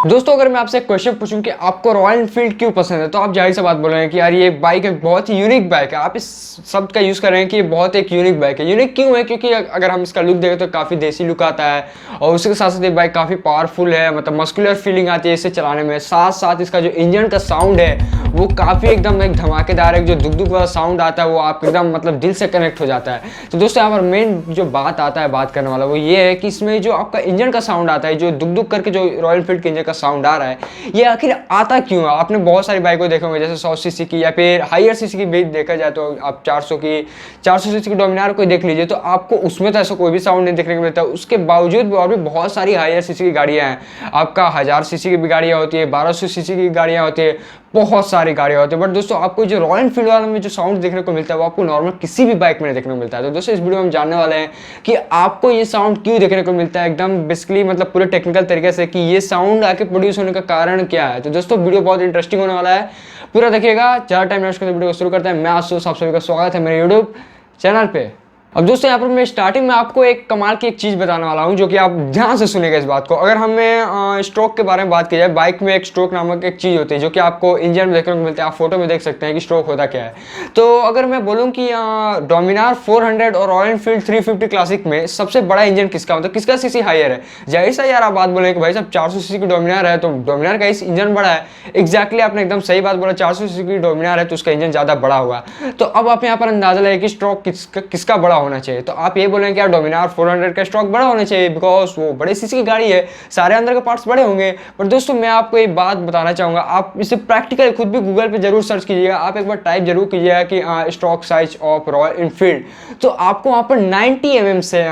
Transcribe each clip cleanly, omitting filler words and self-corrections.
दोस्तों अगर मैं आपसे एक क्वेश्चन पूछूं कि आपको रॉयल एनफील्ड क्यों पसंद है, तो आप जाहिर सी बात बोल रहे हैं कि यार ये बाइक एक बहुत ही यूनिक बाइक है। आप इस शब्द का यूज़ कर रहे हैं कि ये बहुत एक यूनिक बाइक है। यूनिक क्यों है? क्योंकि अगर हम इसका लुक देखें तो काफ़ी देसी लुक आता है और उसके साथ साथ ये बाइक काफ़ी पावरफुल है, मतलब मस्कुलर फीलिंग आती है इसे चलाने में। साथ साथ इसका जो इंजन का साउंड है वो काफ़ी एकदम एक धमाकेदार है। जो दुक दुक वाला साउंड आता है वो आपको एकदम मतलब दिल से कनेक्ट हो जाता है। तो दोस्तों यहाँ पर मेन जो बात आता है बात करने वाला वो ये है कि इसमें जो आपका इंजन का साउंड आता है, जो दुक दुक करके जो रॉयल एनफील्ड के इंजन का साउंड आ रहा है, ये आखिर आता क्यों है? आपने बहुत सारी बाइकों देखे होंगे जैसे 100 सीसी की या फिर हायर सीसी की भी देखा जाए तो आप 400 सीसी की डोमिनार को देख लीजिए तो आपको उसमें तो ऐसा कोई भी साउंड नहीं देखने को मिलता। उसके बावजूद भी और भी बहुत सारी हायर सीसी की गाड़ियां हैं। आपका 1000 सीसी की भी गाड़ियां होती है, 1200 सीसी की गाड़ियां होती है, बहुत सारी गाड़ियां होती है। बट दोस्तों आपको जो रॉयल एनफील्ड वाले में जो साउंड देखने को मिलता है वो आपको नॉर्मल किसी भी बाइक में देखने को मिलता है। तो दोस्तों इस वीडियो में हम जानने वाले हैं कि आपको ये साउंड क्यों देखने को मिलता है, एकदम बेसिकली मतलब पूरे टेक्निकल तरीके से कि ये साउंड आके प्रोड्यूस होने का कारण क्या है। तो दोस्तों वीडियो बहुत इंटरेस्टिंग होने वाला है, पूरा देखिएगा। ज़्यादा टाइम वेस्ट करते वीडियो को शुरू करते हैं। मैं आशुतोष, आप सभी का स्वागत है मेरे यूट्यूब चैनल पे। अब दोस्तों यहाँ पर मैं स्टार्टिंग में आपको एक कमाल की एक चीज़ बताने वाला हूँ जो कि आप ध्यान से सुनेगा इस बात को। अगर हमें स्ट्रोक के बारे में बात की जाए, बाइक में एक स्ट्रोक नामक एक चीज़ होती है जो कि आपको इंजन में देखने को मिलता है। आप फोटो में देख सकते हैं कि स्ट्रोक होता क्या है। तो अगर मैं बोलूँ कि डोमिनार 400 और रॉयल एनफील्ड 350 क्लासिक में सबसे बड़ा इंजन किसका, मतलब किसका सीसी हायर है? जाहिर सा यार आप बात बोले कि भाई साहब 400 सीसी की डोमिनार है तो डोमिनार का इस इंजन बड़ा है। एग्जैक्टली आपने एकदम सही बात बोला, 400 सीसी की डोमिनार है तो उसका इंजन ज़्यादा बड़ा होगा। तो अब आप यहाँ पर अंदाजा लगाइए कि स्ट्रोक किसका बड़ा होना चाहिए। तो आप ये बोलें कि यार डोमिनार 400 का स्ट्रोक बड़ा होना चाहिए बिकॉज वो बड़े सीसी की गाड़ी है, सारे अंदर के पार्ट्स बड़े होंगे। पर दोस्तों मैं आपको एक बात बताना चाहूंगा, आप इसे प्रैक्टिकल खुद भी गूगल पे जरूर सर्च कीजिएगा। आप एक बार टाइप जरूर कीजिएगा कि stroke size of royal Enfield, तो आपको वहां पर 90 mm से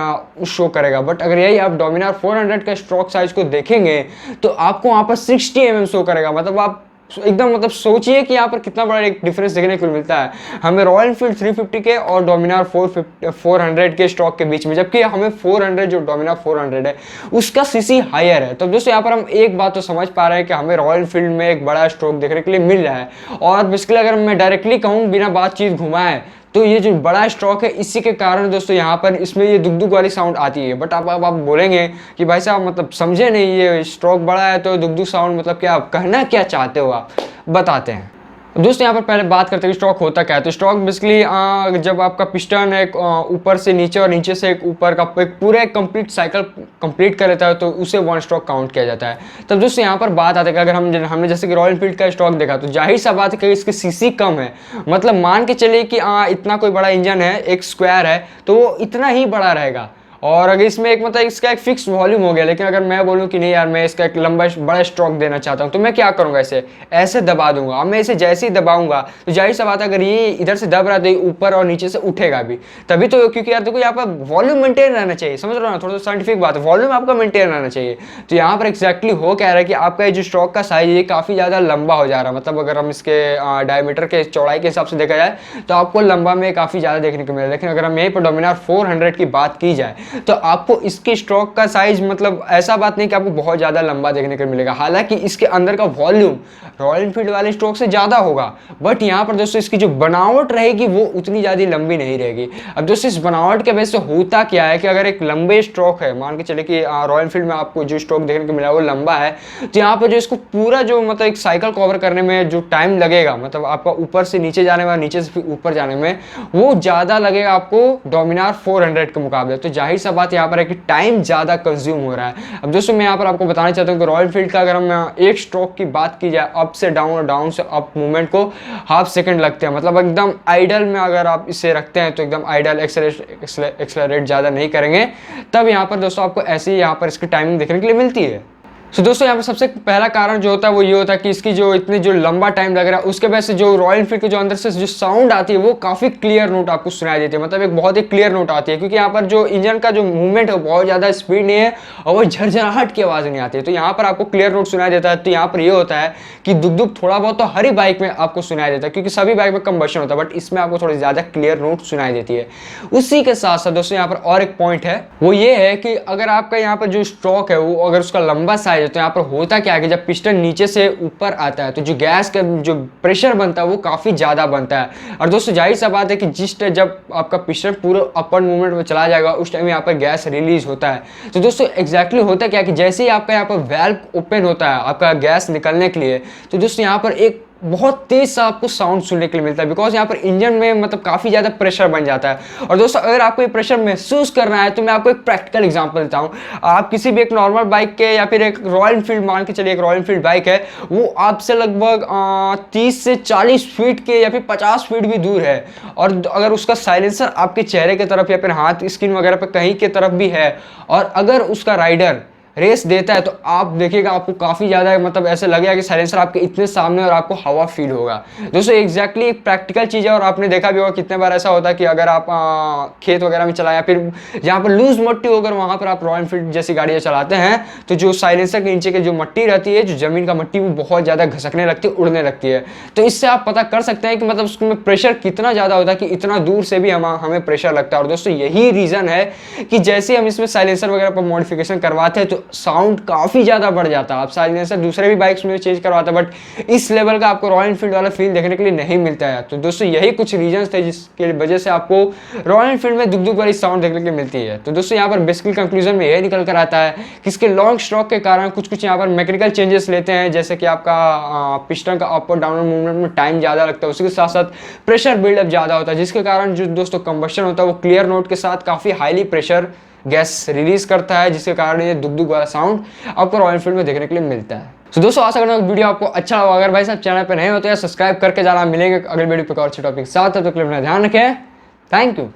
शो करेगा। बट अगर यही आप डोमिनार 400 का स्ट्रोक साइज को देखेंगे तो आपको वहां पर 60 mm शो करेगा। मतलब आप एकदम मतलब सोचिए कि यहाँ पर कितना बड़ा एक डिफरेंस देखने को मिलता है हमें रॉयल एनफील्ड 350 के और डोमिनार 400 के स्टॉक के बीच में, जबकि हमें 400 जो डोमिनार 400 है उसका सीसी हायर है। तो दोस्तों यहाँ पर हम एक बात तो समझ पा रहे हैं कि हमें रॉयल एनफील्ड में एक बड़ा स्ट्रोक देखने के लिए मिल रहा है। और बेसिकली अगर मैं डायरेक्टली कहूँ बिना बातचीत घुमाए तो ये जो बड़ा स्ट्रोक है इसी के कारण दोस्तों यहाँ पर इसमें ये दुक दुक वाली साउंड आती है। बट अब आप बोलेंगे कि भाई साहब मतलब समझे नहीं, ये स्ट्रोक बड़ा है तो दुक दुक साउंड मतलब क्या, आप कहना क्या चाहते हो आप बताते हैं। दोस्तों यहाँ पर पहले बात करते हैं कि स्ट्रोक होता क्या है। तो स्ट्रोक बेसिकली जब आपका पिस्टन एक ऊपर से नीचे और नीचे से एक ऊपर का एक पूरा एक कंप्लीट साइकिल कंप्लीट कर लेता है तो उसे वन स्ट्रोक काउंट किया जाता है। तब दोस्तों यहाँ पर बात आती है कि अगर हमने जैसे कि रॉयल एनफील्ड का स्ट्रोक देखा तो जाहिर सा बात है कि इसकी सीसी कम है। मतलब मान के चलिए कि इतना कोई बड़ा इंजन है, एक स्क्वायर है तो वो इतना ही बड़ा रहेगा। और अगर इसमें एक मतलब इसका एक फिक्स वॉल्यूम हो गया, लेकिन अगर मैं बोलूं कि नहीं यार मैं इसका एक लंबा बड़ा स्ट्रोक देना चाहता हूं तो मैं क्या करूंगा, इसे ऐसे दबा दूंगा। अब मैं इसे जैसे ही दबाऊंगा तो जाहिर सा बात है अगर ये इधर से दब रहा है तो ऊपर और नीचे से उठेगा भी तभी तो, क्योंकि यार देखो यहाँ पर वॉल्यूम मेंटेन रहना चाहिए। समझ रहे हो ना, थोड़ा सा साइंटिफिक बात है, वॉल्यूम आपका मेंटेन रहना चाहिए। तो यहाँ पर एक्जैक्टली हो क्या रहा है कि आपका ये जो स्ट्रोक का साइज ये काफी ज्यादा लंबा हो जा रहा है। मतलब अगर हम इसके डायमीटर के चौड़ाई के हिसाब से देखा जाए तो आपको लंबा में काफी ज्यादा देखने को मिलेगा। लेकिन अगर हम यहीं पर डोमिनार 400 की बात की जाए तो आपको इसके स्ट्रोक का साइज मतलब ऐसा बात नहीं कि आपको बहुत ज्यादा लंबा देखने को मिलेगा। हालांकि इसके अंदर का वॉल्यूम रॉयल एनफील्ड वाले स्ट्रोक से ज्यादा होगा, बट यहाँ पर दोस्तों इसकी जो बनावट रहेगी वो उतनी ज्यादा लंबी नहीं रहेगी। अब दोस्तों इस बनावट के वजह से होता क्या है कि अगर एक लंबे स्ट्रोक है, मान के चले कि रॉयल एनफील्ड में आपको जो स्ट्रोक देखने को मिला वो लंबा है, तो यहाँ पर जो इसको पूरा जो मतलब एक साइकिल कवर करने में जो टाइम लगेगा, मतलब आपका ऊपर से नीचे जाने में, नीचे से ऊपर जाने में, वो ज्यादा लगेगा आपको डोमिनार 400 के मुकाबले। तो जाहिर सा बात यहाँ पर है कि टाइम ज्यादा कंज्यूम हो रहा है। अब दोस्तों मैं यहाँ पर आपको बताना चाहता हूँ कि रॉयल एनफील्ड का अगर हम एक स्ट्रोक की बात की जाए, अप से डाउन और डाउन से अप मूवमेंट को हाफ सेकंड लगते हैं। मतलब एकदम आइडल में अगर आप इसे रखते हैं तो एकदम आइडल एक्सेलरेट ज्यादा नहीं करेंगे, तब यहाँ पर दोस्तों आपको ऐसे ही यहाँ पर इसकी टाइमिंग देखने के लिए मिलती है। तो दोस्तों यहाँ पर सबसे पहला कारण जो होता है वो ये होता है कि इसकी जो इतनी जो लंबा टाइम लग रहा है उसके वजह से जो रॉयल एनफील्ड के जो अंदर से जो साउंड आती है वो काफी क्लियर नोट आपको सुनाई देती है। मतलब एक बहुत ही क्लियर नोट आती है, क्योंकि यहाँ पर जो इंजन का जो मूवमेंट है बहुत ज्यादा स्पीड नहीं है और वो झरझराहट की आवाज नहीं आती है, तो यहाँ पर आपको क्लियर नोट सुनाई देता है। तो यहाँ पर ये होता है कि दुक दुक थोड़ा बहुत तो हर ही बाइक में आपको सुनाई देता है, क्योंकि सभी बाइक में कंबशन होता है, बट इसमें आपको थोड़ी ज्यादा क्लियर नोट सुनाई देती है। उसी के साथ साथ दोस्तों यहाँ पर और एक पॉइंट है, वो ये है कि अगर आपका यहाँ पर जो स्ट्रोक है वो अगर उसका लंबा साइज है। तो यहाँ पर होता क्या है कि जब पिस्टन नीचे से ऊपर आता है तो जो गैस का जो प्रेशर बनता है वो काफ़ी ज़्यादा बनता है। और दोस्तों जाहिर सा बात है कि जब आपका पिस्टन पूरे अपवर्ड मूवमेंट में चला जाएगा उस टाइम यहाँ पर गैस रिलीज होता है। तो दोस्तों एग्जैक्टली होता क्या है कि जैसे ही आपका यहाँ पर वाल्व ओपन होता है आपका गैस निकलने के लिए, तो दोस्तों यहाँ पर एक बहुत तेज सा आपको साउंड सुनने के लिए मिलता है, बिकॉज यहाँ पर इंजन में मतलब काफ़ी ज़्यादा प्रेशर बन जाता है। और दोस्तों अगर आपको ये प्रेशर महसूस करना है तो मैं आपको एक प्रैक्टिकल एग्जांपल देता हूँ। आप किसी भी एक नॉर्मल बाइक के या फिर एक रॉयल एनफील्ड, मान के चलिए एक रॉयल एनफील्ड बाइक है, वो आपसे लगभग 30 से 40 फीट के या फिर 50 फीट भी दूर है, और अगर उसका साइलेंसर आपके चेहरे की तरफ या फिर हाथ स्क्रीन वगैरह पर कहीं की तरफ भी है, और अगर उसका राइडर रेस देता है तो आप देखिएगा आपको काफ़ी ज़्यादा मतलब ऐसे लगेगा कि साइलेंसर आपके इतने सामने और आपको हवा फील होगा। दोस्तों एग्जैक्टली एक प्रैक्टिकल चीज़ है, और आपने देखा भी होगा कितने बार ऐसा होता है कि अगर आप खेत वगैरह में चलाएं या फिर जहाँ पर लूज मट्टी होकर वहाँ पर आप रॉयल एनफील्ड जैसी गाड़ियाँ चलाते हैं, तो जो साइलेंसर के नीचे की जो मट्टी रहती है, जो ज़मीन का मट्टी, वो बहुत ज़्यादा घसकने लगती है, उड़ने लगती है। तो इससे आप पता कर सकते हैं कि मतलब उसमें प्रेशर कितना ज़्यादा होता है कि इतना दूर से भी हमें प्रेशर लगता है। और दोस्तों यही रीज़न है कि जैसे हम इसमें साइलेंसर वगैरह पर मॉडिफिकेशन करवाते हैं तो साउंड काफ़ी ज़्यादा बढ़ जाता है। आप साइलेंसर दूसरे भी बाइक्स में चेंज करवाते हैं, बट इस लेवल का आपको रॉयल एनफील्ड वाला फील देखने के लिए नहीं मिलता है। तो दोस्तों यही कुछ रीजंस थे जिसके वजह से आपको रॉयल एनफील्ड में दुग वाली साउंड देखने के लिए मिलती है। तो दोस्तों यहाँ पर बेसिकली कंक्लूजन में यह निकल कर आता है कि इसके लॉन्ग स्ट्रोक के कारण कुछ यहाँ पर मैकेनिकल चेंजेस लेते हैं, जैसे कि आपका पिस्टन का अप और डाउन मूवमेंट में टाइम ज़्यादा लगता है, उसके साथ साथ प्रेशर बिल्डअप ज़्यादा होता है, जिसके कारण जो दोस्तों कंबशन होता है वो क्लियर नोट के साथ काफ़ी हाईली प्रेशर गैस रिलीज करता है, जिसके कारण ये दुग वाला साउंड आपको रॉयल एनफील्ड में देखने के लिए मिलता है। तो दोस्तों आशा करना वीडियो आपको अच्छा लगा। अगर भाई साहब चैनल पे नए होते हैं सब्सक्राइब करके जाना। मिलेंगे अगले वीडियो पे और अच्छे टॉपिक साथ है, तो अपना ध्यान रखें। Thank you.